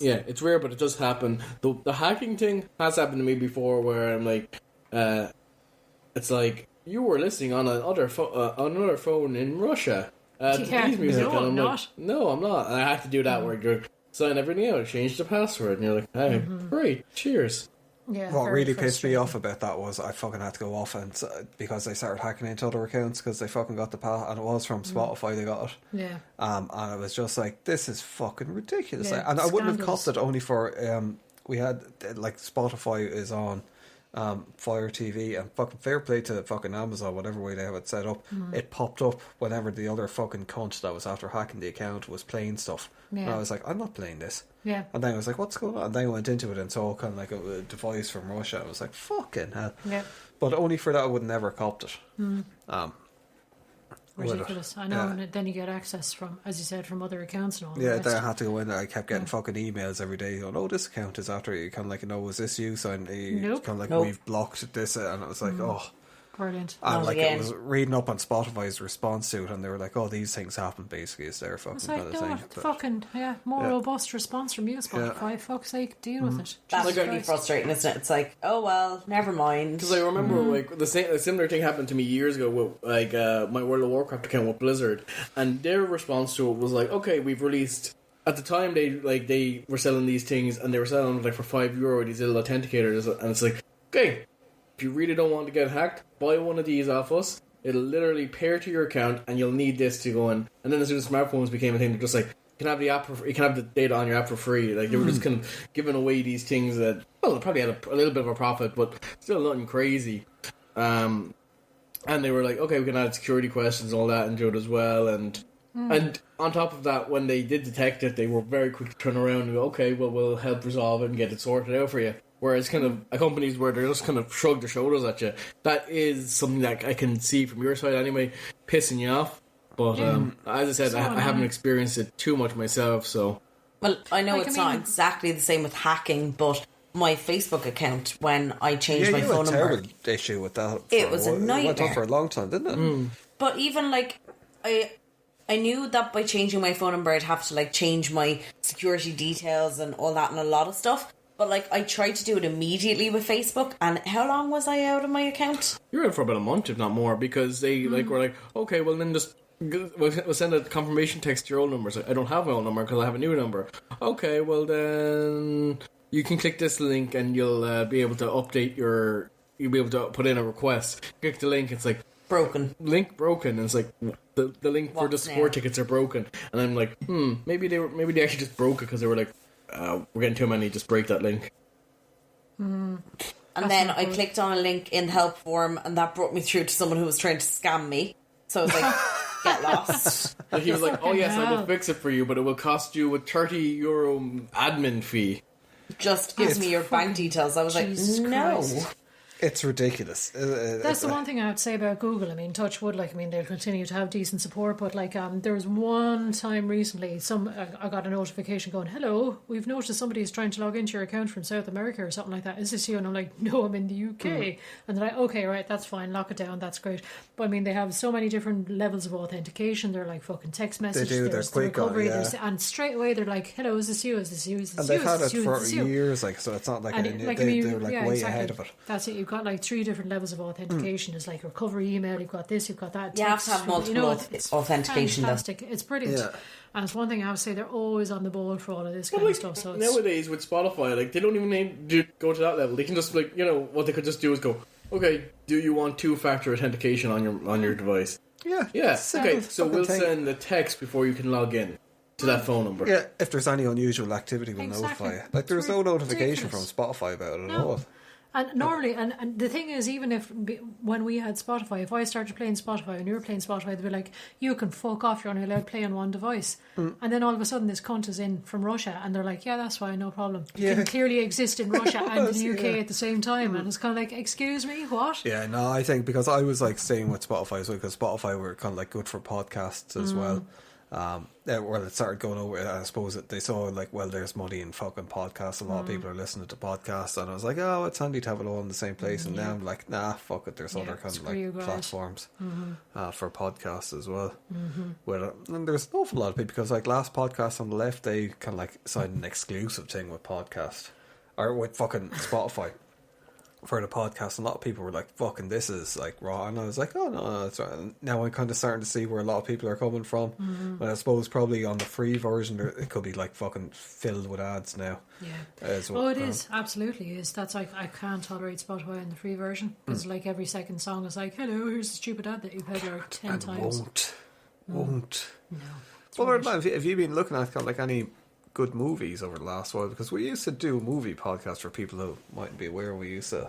Yeah, it's rare, but it does happen. The hacking thing has happened to me before, where I'm like, it's like you were listening on another phone in Russia. To these music, no, and I'm not. like, no, I'm not. And I have to do that where you sign everything out, change the password, and you're like, hey, great, cheers. Yeah, What very really pissed me frustrating. off about that was I fucking had to go off and because they started hacking into other accounts because they fucking got the pass, and it was from Spotify they got it. Yeah. And it was just like, this is fucking ridiculous. Yeah, And I wouldn't have scandalous. copped it only for we had like Spotify is on Fire TV, and fucking fair play to fucking Amazon, whatever way they have it set up. It popped up whenever the other fucking cunt that was after hacking the account was playing stuff. Yeah. And I was like, I'm not playing this. Yeah. And then I was like, what's going on? And then I went into it and saw kind of like a device from Russia. I was like, fucking hell. Yeah. But only for that I would never copped it. Ridiculous. I know, Yeah. and then you get access from, as you said, from other accounts and all Yeah, that. then I had to go in there. I kept getting fucking emails every day. Oh, no, this account is after you. Kind of like, was this you? So Nope. kind of like, Nope. we've blocked this. And it was like, oh. Brilliant. And Not like, again. it was reading up on Spotify's response to it, and they were like, oh, these things happen, basically. It's their fucking It's kind like, of no, thing. But- fucking, more robust response from you, Spotify. Fuck's sake, deal with it. That's Jesus really Christ. frustrating, isn't it? It's like, oh well, never mind. Because I remember like a similar thing happened to me years ago with like my World of Warcraft account with Blizzard, and their response to it was like, okay, we've released. At the time, they were selling these things, and they were selling them like for €5 these little authenticators, and it's like, okay, if you really don't want to get hacked, buy one of these off us. It'll literally pair to your account, and you'll need this to go in. And then as soon as smartphones became a thing, they're just like, you can have the app, you can have the data on your app for free. Like they were just kind of giving away these things that, well, they probably had a little bit of a profit, but still nothing crazy. And they were like, okay, we can add security questions and all that into it as well. And on top of that, when they did detect it, they were very quick to turn around and go, okay, well, we'll help resolve it and get it sorted out for you. Whereas kind of companies where they just kind of shrug their shoulders at you, that is something that I can see from your side anyway, pissing you off. But as I said, I haven't experienced it too much myself, so... Well, I know Like, it's I mean- not exactly the same with hacking, but my Facebook account, when I changed Yeah, my you had phone a number, terrible issue with that. It for was a while. It went on nightmare. for a long time, didn't it? but even like I knew that by changing my phone number I'd have to like change my security details and all that and a lot of stuff. But like I tried to do it immediately with Facebook, and how long was I out of my account? You're out for about a month, if not more, because they were like, okay, well then just we'll send a confirmation text to your old number. So I don't have my old number because I have a new number. Okay, well then you can click this link and you'll be able to update your. You'll be able to put in a request. Click the link. It's like Broken. link broken. And it's like the link for the What's support now? tickets are broken. And I'm like, maybe they actually just broke it because they were like, we're getting too many. Just break that link. And then I clicked on a link in the help form, and that brought me through to someone who was trying to scam me. So I was like, get lost. Like he was like, oh yes, I will hell. fix it for you, but it will cost you a €30 admin fee. Just gives me your bank details. I was Jesus like, no. Christ. It's ridiculous. That's the one thing I would say about Google. I mean, touch wood, like, I mean, they'll continue to have decent support, but like, there was one time recently, I got a notification going, hello, we've noticed somebody's trying to log into your account from South America or something like that. Is this you? And I'm like, no, I'm in the UK. And they're like, okay, right, that's fine, lock it down, that's great. But I mean, they have so many different levels of authentication. They're like fucking text message. do, they're there's the quick on it, recovery, yeah. and straight away they're like, hello, is this you? Is this you? Is this And you? they've had Is it this you? for Is this you? years, like, so it's not like, And they're like yeah, way exactly. ahead of it. That's it. You've got like 3 different levels of authentication. It's like recovery email. You've got this. You've got that. You have to have multiple it's authentication, though. fantastic. It's brilliant. Yeah. And it's one thing I would say, they're always on the ball for all of this kind Like, of stuff. So it's, nowadays with Spotify, like they don't even need to go to that level. They can just like what they could just do is go, okay, do you want 2-factor authentication on your device? Yeah. Yeah. Simple Okay, so fucking we'll thing. send the text before you can log in to that phone number. Yeah, if there's any unusual activity, we'll Exactly. notify you. Like, there was no notification from ridiculous. Spotify about it at No. all. and normally, and the thing is, even if when we had Spotify, if I started playing Spotify and you were playing Spotify, they'd be like, you can fuck off, you're only allowed to play on one device. And then all of a sudden this cunt is in from Russia and they're like, yeah, that's fine, no problem. You Yeah. can clearly exist in Russia and the UK Yeah. at the same time. And it's kind of like, excuse me, what? Yeah, no, I think because I was like staying with Spotify as well, because Spotify were kind of like good for podcasts as well. Well, it started going over. I suppose that they saw like, well, there's money in fucking podcasts. A lot of people are listening to podcasts, and I was like, oh, it's handy to have it all in the same place. And now I'm like, nah, fuck it. There's other kind of screw you like guys. platforms for podcasts as well. Well, and there's an awful lot of people because like last podcast on the left, they kind of like signed an exclusive thing with podcast or with fucking Spotify. For the podcast, a lot of people were like, fucking this is like raw, and I was like, oh no, that's right. And now I'm kind of starting to see where a lot of people are coming from. But I suppose probably on the free version it could be like fucking filled with ads now. It is, absolutely is. That's like, I can't tolerate Spotify in the free version because like every second song is like, hello, here's the stupid ad that you've heard like 10 and times. won't No. well, have you been looking at kind of like any good movies over the last while? Because we used to do movie podcasts for people who mightn't be aware. We used to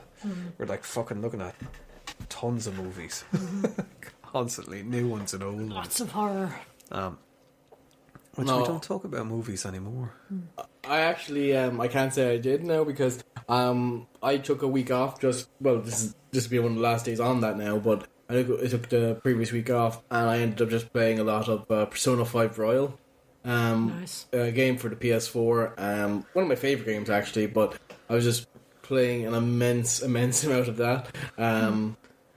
we're like fucking looking at tons of movies constantly, new ones and old ones. Lots of horror. Which we don't talk about movies anymore. I actually, I can't say I did now because I took a week off. This is just be one of the last days on that now. But I took the previous week off, and I ended up just playing a lot of Persona 5 Royal. Nice. A game for the PS4. One of my favorite games actually, but I was just playing an immense amount of that.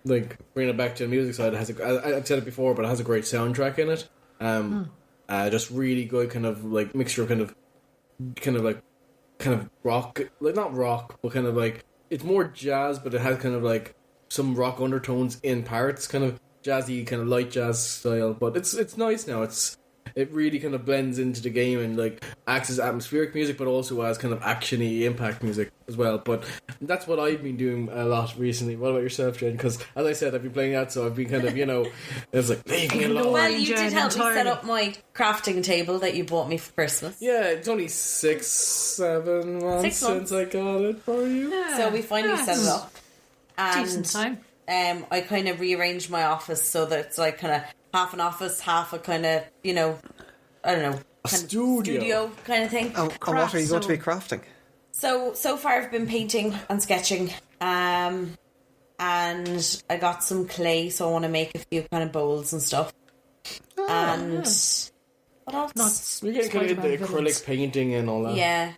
Like bringing it back to the music side, I've said it before, but it has a great soundtrack in it. Just really good kind of like mixture of kind of rock, like not rock, but kind of like it's more jazz, but it has kind of like some rock undertones in parts, kind of jazzy, kind of light jazz style. But it's nice now. It really kind of blends into the game and like acts as atmospheric music, but also as kind of actiony impact music as well. But that's what I've been doing a lot recently. What about yourself, Jen? Because as I said, I've been playing that, so I've been kind of, it's like leaving it alone. Well, you Jen, did help me entirely. set up my crafting table that you bought me for Christmas. Yeah, it's only 6-7 months 6 months. since I got it for you. So we finally set it up. And Decent time. I kind of rearranged my office so that it's like kind of half an office, half a kind of, I don't know, kind of studio kind of thing. And what are you going to be crafting? So far I've been painting and sketching, and I got some clay, so I want to make a few kind of bowls and stuff. And what else? Not You're getting kind of into acrylic painting and all that. Yeah.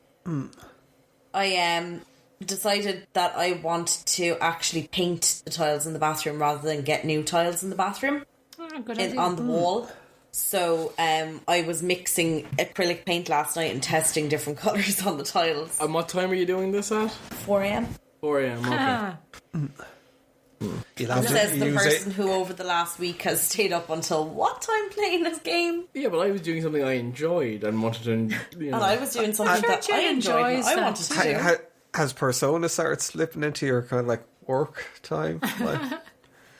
I decided that I want to actually paint the tiles in the bathroom rather than get new tiles in the bathroom Good idea. on the wall. So I was mixing acrylic paint last night and testing different colours on the tiles. And what time are you doing this at? 4 a.m. 4 a.m. Okay. Ah, You'll have to Says the use person who over the last week has stayed up until what time playing this game? Yeah, but I was doing something I enjoyed and wanted to. And I was doing something sure that Jen I enjoyed and enjoys I that wanted to too. do. Has Persona started slipping into your kind of like work time? Like,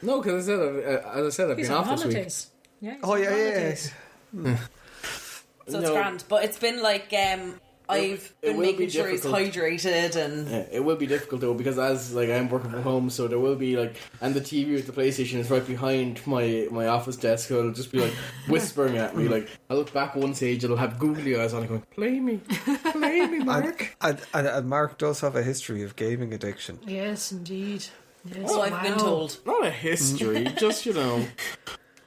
No, because as I said, I've he's been on off this week. holidays. Yeah, he's oh on yeah. holidays. So it's No. grand. But it's been like I've it been will making be sure he's difficult. hydrated and Yeah, it will be difficult though because as like I'm working from home, so there will be like, and the TV with the PlayStation is right behind my office desk, so it'll just be like whispering at me. Like I look back one stage, it'll have googly eyes on it, going, "Play me, Mark." And Mark does have a history of gaming addiction. Yes, indeed. Yes, so I've been wow. told. Not a history, just a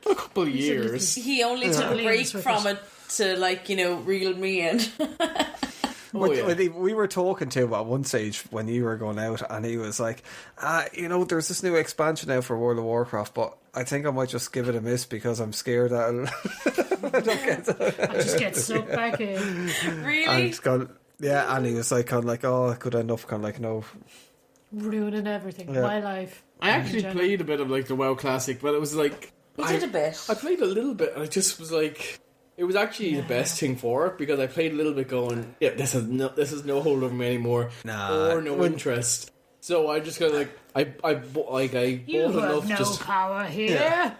couple of years. He only took a break Millions with from it to reel me in. Oh, yeah. We were talking to him at one stage when you were going out, and he was like, there's this new expansion now for World of Warcraft, but I think I might just give it a miss because I'm scared that I just get sucked back in. and Really? it's gone. Yeah, and he was like, kind of like, oh, it could end up kind of like, no. Ruining everything. Yeah. My life. I actually Jen. played a bit of like the WoW Classic, but it was like He did a bit. I played a little bit, and it just was like it was actually the best thing for it because I played a little bit, going, yeah, this is no hold over me anymore, Nah, or no interest. So I just kind of like I bought You enough have no just power here.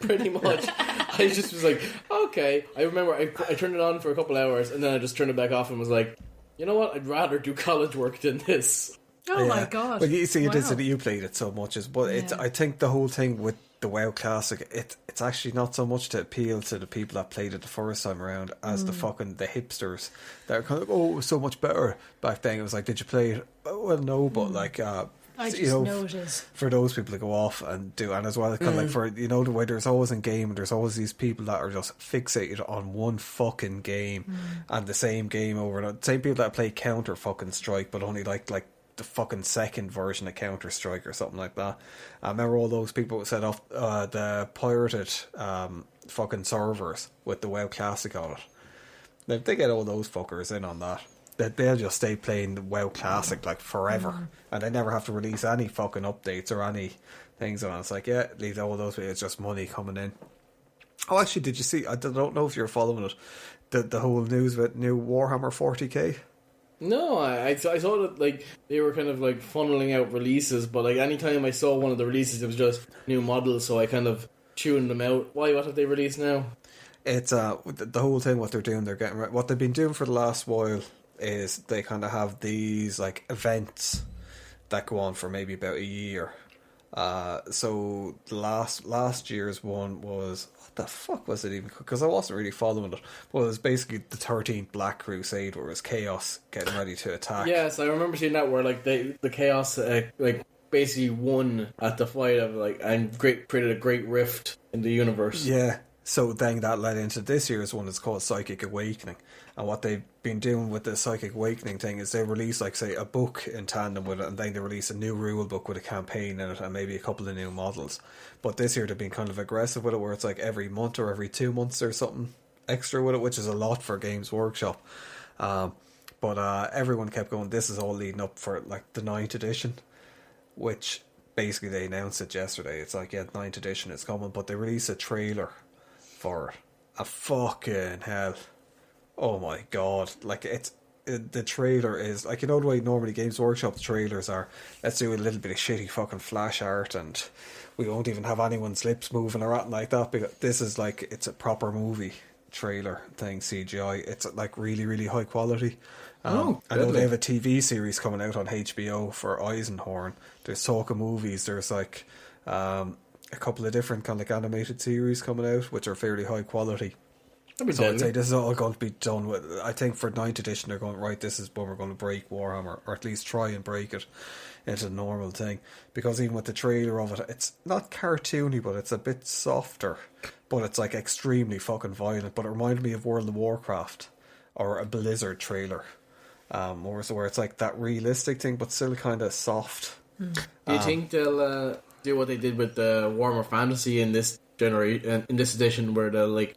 pretty much. I just was like, okay. I remember I turned it on for a couple hours, and then I just turned it back off and was like, you know what? I'd rather do college work than this. Oh my god. Well, you see, it is Wow. that you played it so much, but it's. Yeah. I think the whole thing with the WoW Classic, it's actually not so much to appeal to the people that played it the first time around as the hipsters that are kind of, oh, it was so much better back then. It was like, did you play it? Oh, well, no, but like I just you know, know it is. for those people to go off and do, and as well, kind of like for, you know, the way there's always in game, there's always these people that are just fixated on one fucking game and the same game over and over. Same people that play Counter fucking Strike, but only like the fucking second version of Counter Strike or something like that. I remember all those people who set up the pirated fucking servers with the WoW Classic on it. Now, they get all those fuckers in on that. They'll just stay playing the WoW Classic like forever, and they never have to release any fucking updates or any things on it. It's like, yeah, leave all those. It's just money coming in. Oh, actually, did you see? I don't know if you're following it. The whole news with new Warhammer 40k. No, I saw that like they were kind of like funneling out releases, but like anytime I saw one of the releases, it was just new models, so I kind of tuned them out. Why? What have they released now? It's the whole thing. What they're doing, they're getting what they've been doing for the last while is they kind of have these like events that go on for maybe about a year. So the last year's one was, what the fuck was it even? Because I wasn't really following it. Well, it was basically the 13th Black Crusade, where it was Chaos getting ready to attack. Yes, I remember seeing that where like the Chaos like basically won at the fight of like and created a great rift in the universe. Yeah. So then that led into this year's one. It's called Psychic Awakening. And what they've been doing with the Psychic Awakening thing is they release, like, say, a book in tandem with it, and then they release a new rule book with a campaign in it and maybe a couple of new models. But this year they've been kind of aggressive with it, where it's like every month or every 2 months or something extra with it, which is a lot for Games Workshop. But everyone kept going, this is all leading up for, like, the 9th edition, which basically they announced it yesterday. It's like, yeah, 9th edition is coming, but they released a trailer for it. A fucking hell. Oh my god. Like, the trailer is, like, you know the way normally Games Workshop trailers are, let's do a little bit of shitty fucking flash art and we won't even have anyone's lips moving or anything like that, because this is like, it's a proper movie trailer thing, CGI. It's like really, really high quality. I know they have a TV series coming out on HBO for Eisenhorn. There's talk of movies. There's like a couple of different kind of like animated series coming out, which are fairly high quality. So I'd say this is all going to be done with. I think for 9th edition they're going, right, this is when we're going to break Warhammer, or at least try and break it into a normal thing. Because even with the trailer of it, it's not cartoony, but it's a bit softer. But it's like extremely fucking violent. But it reminded me of World of Warcraft or a Blizzard trailer. Where it's like that realistic thing, but still kind of soft. Do you think they'll do what they did with the Warhammer Fantasy in this generation, in this edition, where they'll like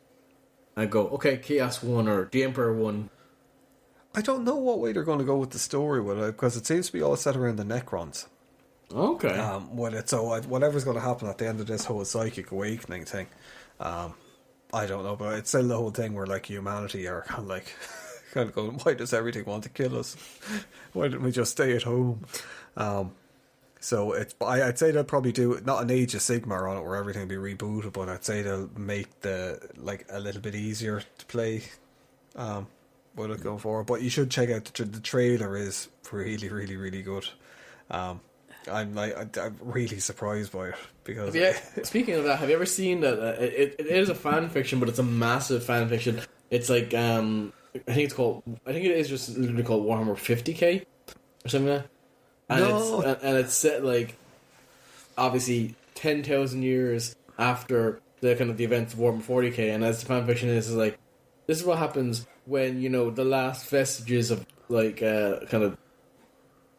go, okay, Chaos won or the Emperor won? I don't know what way they're going to go with the story with it, because it seems to be all set around the Necrons. Okay. With it, so whatever's going to happen at the end of this whole Psychic Awakening thing, I don't know, but it's still the whole thing where like humanity are kind of like kind of going, why does everything want to kill us? Why didn't we just stay at home? So I'd say they'll probably do not an Age of Sigmar on it where everything will be rebooted, but I'd say they'll make the like a little bit easier to play with it going forward. But you should check out the trailer is really, really, really good. I'm really surprised by it because speaking of that, have you ever seen that? It is a fan fiction, but it's a massive fan fiction. It's like I think it is just literally called Warhammer 50k or something like that. And it's set like obviously 10,000 years after the kind of the events of Warhammer 40k, and as the fanfiction is like, this is what happens when, you know, the last vestiges of like kind of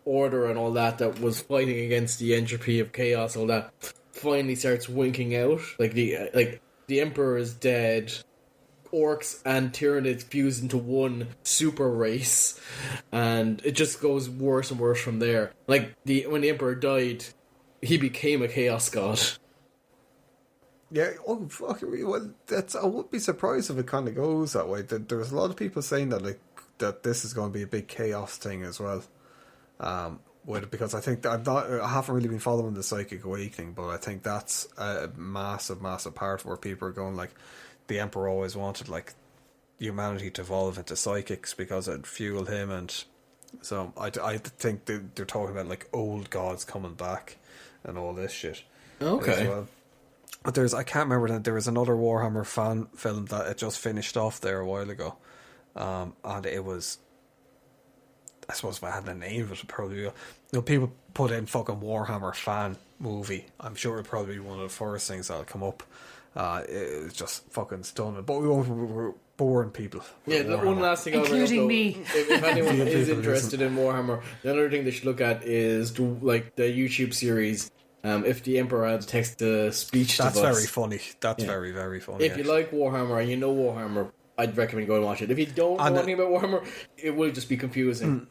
order and all that was fighting against the entropy of chaos, all that finally starts winking out. Like the Emperor is dead. Orcs and Tyranids fuse into one super race, and it just goes worse and worse from there. Like when the Emperor died, he became a Chaos God. Yeah, oh fuck. Well, I wouldn't be surprised if it kind of goes that way. There's a lot of people saying that that this is going to be a big chaos thing as well. Because I think I haven't really been following the Psychic Awakening, but I think that's a massive, massive part where people are going like, the Emperor always wanted like humanity to evolve into psychics because it'd fuel him, and so I think they're talking about like old gods coming back and all this shit. Okay. Well. But I can't remember that there was another Warhammer fan film that it just finished off there a while ago, and it was I suppose if I had the name of it, probably, people put in fucking Warhammer fan movie. I'm sure it'd probably be one of the first things that'll come up. It was just fucking stunning. But we're boring people. Yeah, the one last thing Including I'll me. bring up, though, if anyone Yeah, is people interested in Warhammer, the other thing they should look at is the YouTube series. If the Emperor had a text-to-speech That's device. very funny. That's very, very funny. If you like Warhammer and you know Warhammer, I'd recommend going and watch it. If you don't know And anything about Warhammer, it will just be confusing.